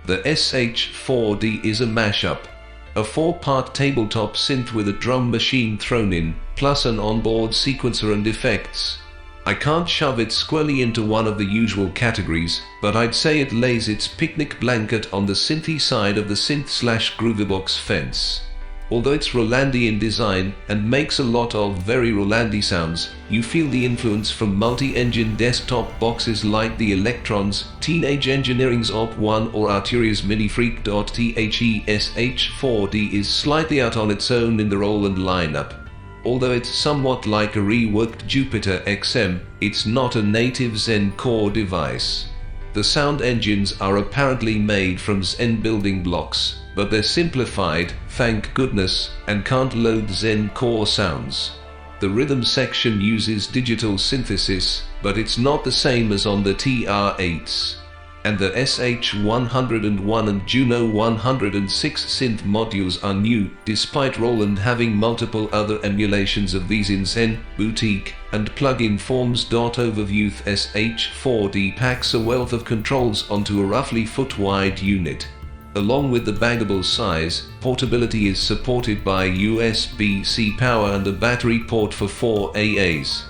The SH-4d is a mashup. A 4-part tabletop synth with a drum machine thrown in, plus an onboard sequencer and effects. I can't shove it squarely into one of the usual categories, but I'd say it lays its picnic blanket on the synthy side of the synth/groovybox fence. Although it's Rolandian design and makes a lot of very Rolandy sounds, you feel the influence from multi-engine desktop boxes like the Electron's, Teenage Engineering's Op1 or Arturia's Minifreak.the. SH-4d is slightly out on its own in the Roland lineup. Although it's somewhat like a reworked Jupiter XM, it's not a native Zen core device. The sound engines are apparently made from Zen building blocks, but they're simplified, thank goodness, and can't load Zen core sounds. The rhythm section uses digital synthesis, but it's not the same as on the TR-8s. And the SH-101 and Juno 106 synth modules are new, despite Roland having multiple other emulations of these in Zen, Boutique, and plug-in forms. Overview: SH-4d packs a wealth of controls onto a roughly foot-wide unit. Along with the baggable size, portability is supported by USB-C power and a battery port for 4 AAs.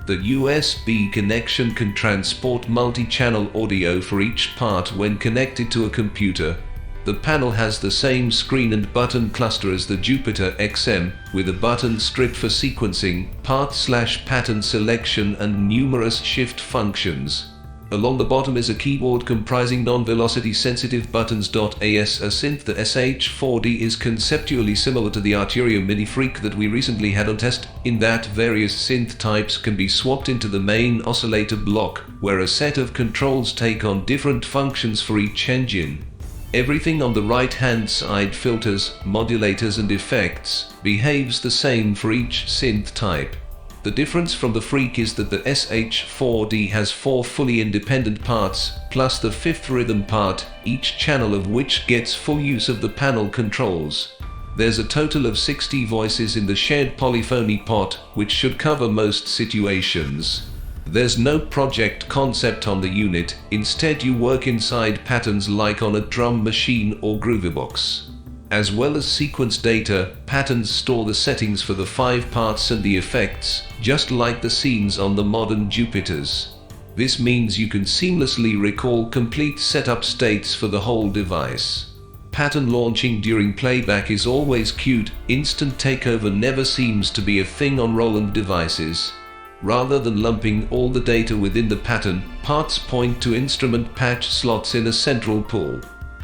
The USB connection can transport multi-channel audio for each part when connected to a computer. The panel has the same screen and button cluster as the Jupiter XM, with a button strip for sequencing, part/pattern selection and numerous shift functions. Along the bottom is a keyboard comprising non-velocity sensitive buttons. As a synth, the SH-4d is conceptually similar to the Arturia Minifreak that we recently had on test, in that various synth types can be swapped into the main oscillator block, where a set of controls take on different functions for each engine. Everything on the right-hand side, filters, modulators and effects, behaves the same for each synth type. The difference from the Freak is that the SH-4d has 4 fully independent parts, plus the 5th rhythm part, each channel of which gets full use of the panel controls. There's a total of 60 voices in the shared polyphony pot, which should cover most situations. There's no project concept on the unit, instead you work inside patterns like on a drum machine or groovybox. As well as sequence data, patterns store the settings for the 5 parts and the effects, just like the scenes on the modern Jupiters. This means you can seamlessly recall complete setup states for the whole device. Pattern launching during playback is always cute, instant takeover never seems to be a thing on Roland devices. Rather than lumping all the data within the pattern, parts point to instrument patch slots in a central pool.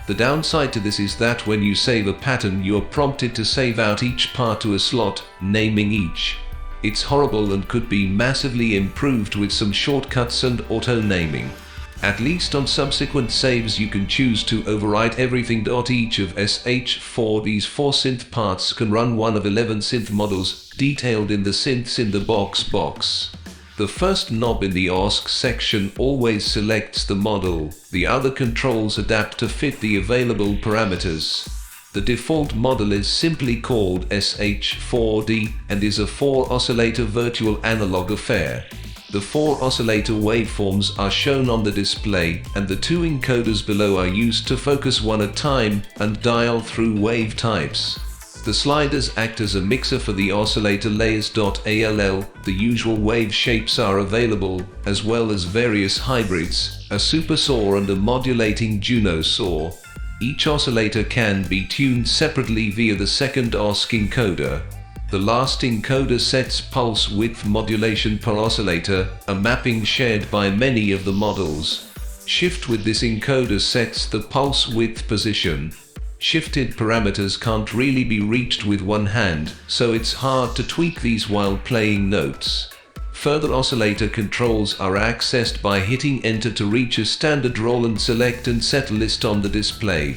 The downside to this is that when you save a pattern, you're prompted to save out each part to a slot, naming each. It's horrible and could be massively improved with some shortcuts and auto-naming. At least on subsequent saves you can choose to overwrite everything. Each of SH-4d's 4 synth parts can run one of 11 synth models, detailed in the Synths in the box. The first knob in the OSC section always selects the model, the other controls adapt to fit the available parameters. The default model is simply called SH-4d and is a 4 oscillator virtual analog affair. The 4 oscillator waveforms are shown on the display, and the 2 encoders below are used to focus one at a time and dial through wave types. The sliders act as a mixer for the oscillator layers. The usual wave shapes are available, as well as various hybrids, a super saw and a modulating Juno saw. Each oscillator can be tuned separately via the second OSC encoder. The last encoder sets pulse width modulation per oscillator, a mapping shared by many of the models. Shift with this encoder sets the pulse width position. Shifted parameters can't really be reached with one hand, so it's hard to tweak these while playing notes. Further oscillator controls are accessed by hitting enter to reach a standard Roland select and set list on the display.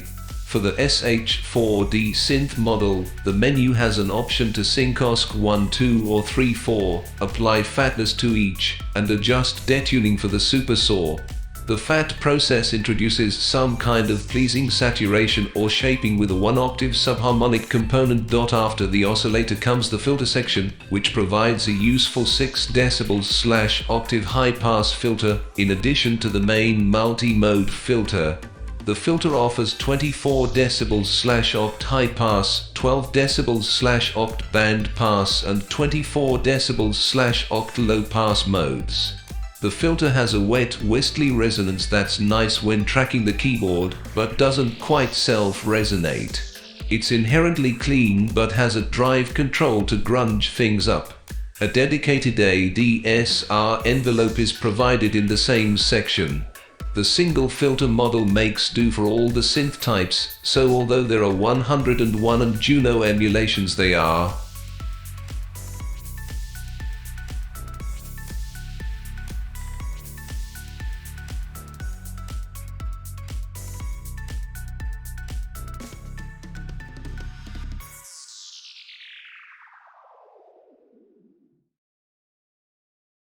For the SH-4d synth model, the menu has an option to sync OSC 1, 2 or 3, 4, apply fatness to each, and adjust detuning for the super saw. The FAT process introduces some kind of pleasing saturation or shaping with a 1-octave subharmonic component. After the oscillator comes the filter section, which provides a useful 6 dB/octave high-pass filter, in addition to the main multi-mode filter. The filter offers 24 dB/oct high pass, 12 dB/oct band pass and 24 dB/oct low pass modes. The filter has a wet, whistly resonance that's nice when tracking the keyboard, but doesn't quite self-resonate. It's inherently clean but has a drive control to grunge things up. A dedicated ADSR envelope is provided in the same section. The single filter model makes do for all the synth types, so although there are 101 Juno emulations, they are